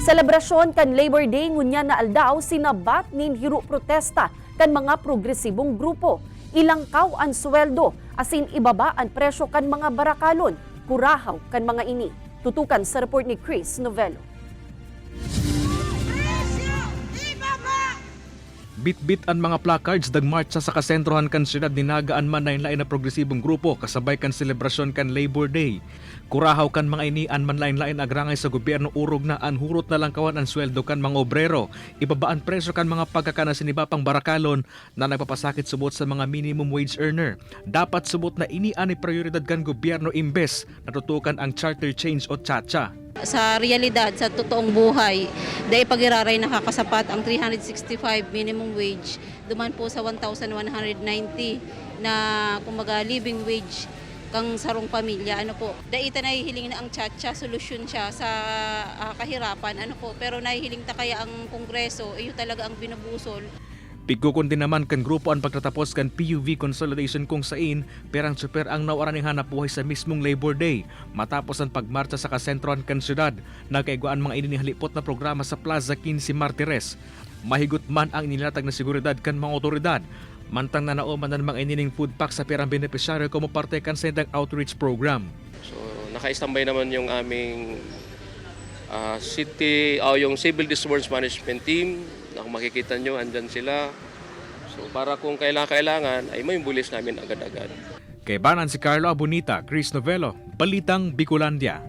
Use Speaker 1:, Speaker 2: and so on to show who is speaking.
Speaker 1: Selebrasyon kan Labor Day ngunya na aldaw sinabat nin hiru protesta kan mga progresibong grupo. Ilangkaw ang sweldo asin ibaba ang presyo kan mga barakalon, kurahaw kan mga ini. Tutukan sa report ni Chris Novello.
Speaker 2: Bit-bit ang mga placards dagmarcha sa kasentrohan kan siyudad ni nagaan man lain-lain na progresibong grupo kasabay kan selebrasyon kan Labor Day. Kurahaw kan mga inian man lain-lain agrangay sa gobyerno urog na anhurot na lang kawan ang sweldo kan mga obrero. Ibabaan presyo kan mga pagkakana sinibapang barakalon na nagpapasakit subot sa mga minimum wage earner. Dapat subot na inian ay prioridad kan gobyerno imbes natutukan ang charter change o chacha.
Speaker 3: Sa realidad, sa totoong buhay, dahil pag-iraray nakakasapat ang 365 minimum wage, duman po sa 1,190 na kumaga living wage kang sarong pamilya. Dahil nahihiling na ang chacha, solusyon siya sa kahirapan. Pero nahihiling ta kaya ang Kongreso, iyo talaga ang binubusol.
Speaker 2: Pigkukon din naman kan grupo ang pagtatapos kan PUV consolidation kung sain perang super ang nawaran ng hanap buhay sa mismong Labor Day matapos ang pagmarcha sa kasentrohan kan syudad. Nagkaiguan mga inihalipot na programa sa Plaza 15 Martires. Mahigot man ang inilatag na seguridad kan mga otoridad. Mantang nanauman ng mga inining food pack sa perang beneficiaryo como parte kan sa outreach program.
Speaker 4: So naka-standby naman yung aming yung Civil Disturbance Management Team. Kung makikita nyo, andyan sila. So para kung kailangan ay may bulis namin agad-agad.
Speaker 2: Kay Banan si Carlo Abonita, Chris Novello, Balitang Bicolandia.